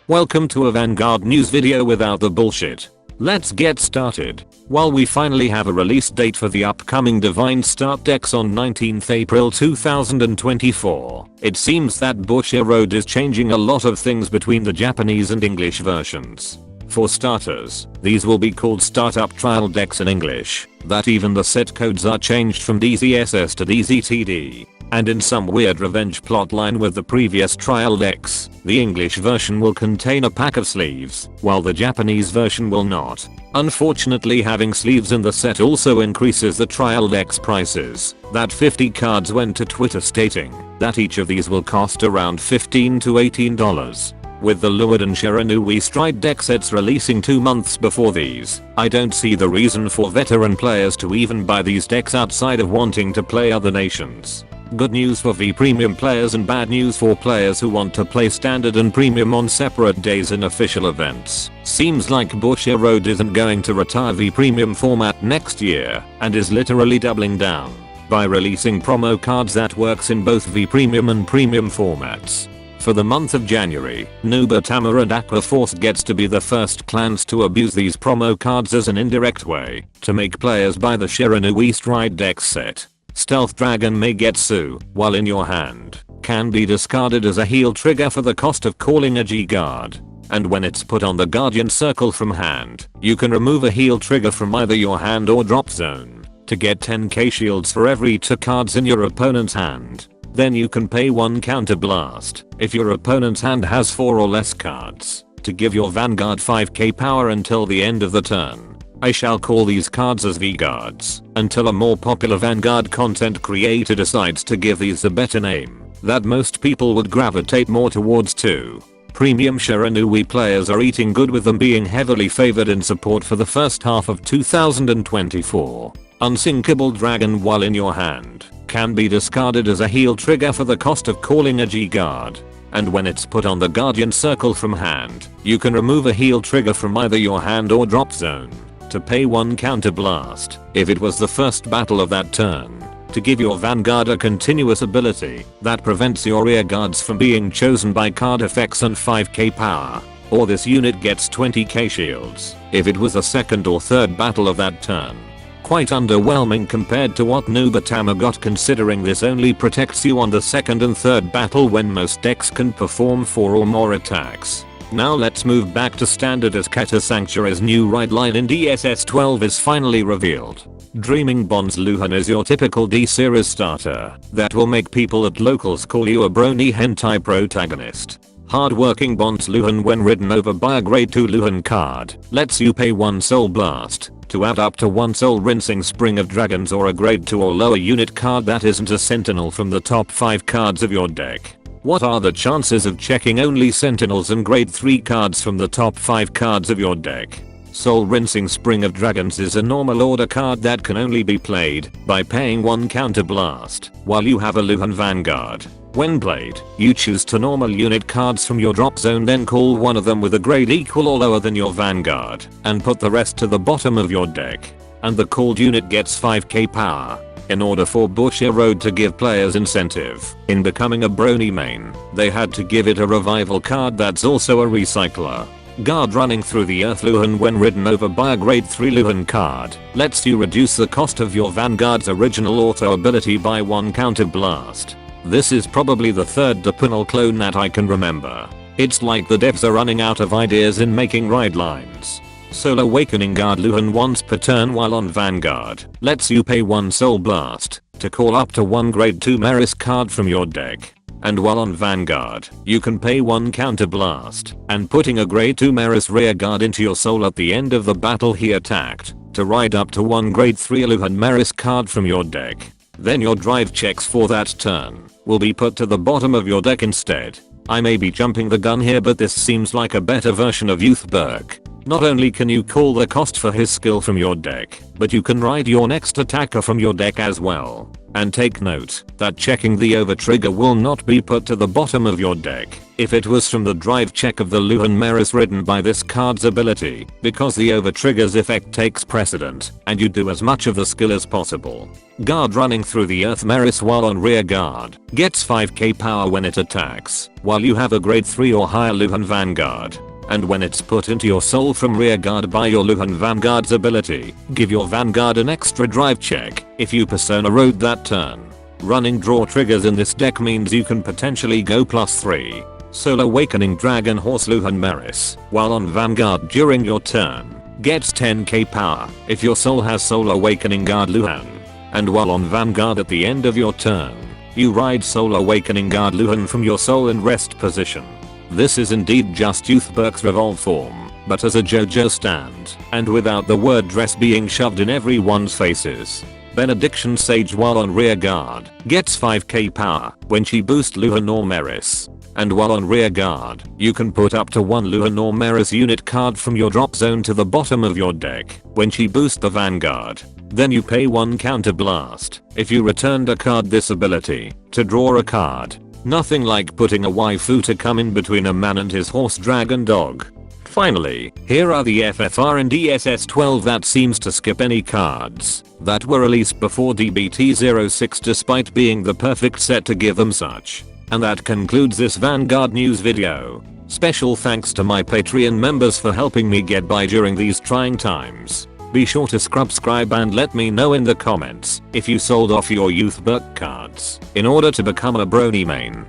Welcome to a Vanguard news video without the bullshit. Let's get started. While we finally have a release date for the upcoming Divine Start decks on 19th April 2024, it seems that Bushiroad is changing a lot of things between the Japanese and English versions. For starters, these will be called startup trial decks in English, that even the set codes are changed from DZSS to DZTD. And in some weird revenge plotline with the previous trial decks, the English version will contain a pack of sleeves, while the Japanese version will not. Unfortunately, having sleeves in the set also increases the trial decks prices. That 50 cards went to Twitter stating that each of these will cost around $15 to $18. With the Lured and Shiranui Stride deck sets releasing 2 months before these, I don't see the reason for veteran players to even buy these decks outside of wanting to play other nations. Good news for V Premium players and bad news for players who want to play Standard and Premium on separate days in official events. Seems like Bushiroad isn't going to retire V Premium format next year, and is literally doubling down by releasing promo cards that works in both V Premium and Premium formats. For the month of January, Nubatama and Aquaforce gets to be the first clans to abuse these promo cards as an indirect way to make players buy the Shiranui Stride deck set. Stealth Dragon may get Su, while in your hand, can be discarded as a heal trigger for the cost of calling a G-Guard. And when it's put on the Guardian Circle from hand, you can remove a heal trigger from either your hand or drop zone to get 10k shields for every 2 cards in your opponent's hand. Then you can pay 1 counter blast if your opponent's hand has 4 or less cards to give your Vanguard 5k power until the end of the turn. I shall call these cards as V-Guards until a more popular Vanguard content creator decides to give these a better name that most people would gravitate more towards too. Premium Shiranui players are eating good with them being heavily favored in support for the first half of 2024. Unsinkable Dragon, while in your hand, can be discarded as a heal trigger for the cost of calling a G-Guard. And when it's put on the Guardian Circle from hand, you can remove a heal trigger from either your hand or drop zone to pay 1 counter blast if it was the first battle of that turn, to give your Vanguard a continuous ability that prevents your rear guards from being chosen by card effects and 5k power. Or this unit gets 20k shields if it was the second or third battle of that turn. Quite underwhelming compared to what Nubatama got, considering this only protects you on the second and third battle when most decks can perform 4 or more attacks. Now let's move back to Standard as Kata Sanctuary's new ride line in DSS 12 is finally revealed. Dreaming Bonds Luhan is your typical D-series starter that will make people at locals call you a brony hentai protagonist. Hardworking Bonds Luhan, when ridden over by a grade 2 Luhan card, lets you pay 1 soul blast to add up to 1 soul rinsing Spring of Dragons or a grade 2 or lower unit card that isn't a sentinel from the top 5 cards of your deck. What are the chances of checking only sentinels and grade 3 cards from the top 5 cards of your deck? Soul Rinsing Spring of Dragons is a normal order card that can only be played by paying 1 counter blast while you have a Luhan Vanguard. When played, you choose 2 normal unit cards from your drop zone, then call one of them with a grade equal or lower than your Vanguard and put the rest to the bottom of your deck. And the called unit gets 5k power. In order for Bushiroad to give players incentive in becoming a brony main, they had to give it a revival card that's also a recycler. Guard Running Through the Earth Luhan, when ridden over by a grade 3 Luhan card, lets you reduce the cost of your Vanguard's original auto ability by 1 counter blast. This is probably the third Depunal clone that I can remember. It's like the devs are running out of ideas in making ride lines. Soul Awakening Guard Luhan once per turn while on Vanguard lets you pay 1 soul blast to call up to 1 grade 2 Maris card from your deck. And while on Vanguard, you can pay 1 counter blast and putting a grade 2 Maris rear guard into your soul at the end of the battle he attacked to ride up to 1 grade 3 Luhan Maris card from your deck. Then your drive checks for that turn will be put to the bottom of your deck instead. I may be jumping the gun here, but this seems like a better version of Youthberk. Not only can you call the cost for his skill from your deck, but you can ride your next attacker from your deck as well. And take note that checking the over trigger will not be put to the bottom of your deck if it was from the drive check of the Luhan Meris written by this card's ability, because the over trigger's effect takes precedent and you do as much of the skill as possible. Guard running through the Earth Meris while on rear guard gets 5k power when it attacks while you have a grade 3 or higher Luhan Vanguard. And when it's put into your soul from rear guard by your Luhan Vanguard's ability, give your Vanguard an extra drive check if you persona road that turn. Running draw triggers in this deck means you can potentially go +3 Soul Awakening Dragon Horse Luhan Meris while on Vanguard during your turn gets 10k power if your soul has Soul Awakening Guard Luhan. And while on Vanguard at the end of your turn, you ride Soul Awakening Guard Luhan from your soul in rest position. This is indeed just Youthberk's revolve form, but as a JoJo stand, and without the word dress being shoved in everyone's faces. Benediction Sage while on rear guard gets 5k power when she boosts Luhan or Meris. And while on rear guard, you can put up to 1 Luhan or Meris unit card from your drop zone to the bottom of your deck when she boosts the Vanguard. Then you pay 1 counter blast if you returned a card this ability to draw a card. Nothing like putting a waifu to come in between a man and his horse dragon dog. Finally, here are the FFR and DSS-12 that seems to skip any cards that were released before DBT06 despite being the perfect set to give them such. And that concludes this Vanguard news video. Special thanks to my Patreon members for helping me get by during these trying times. Be sure to subscribe and let me know in the comments if you sold off your Youthberk cards in order to become a brony main.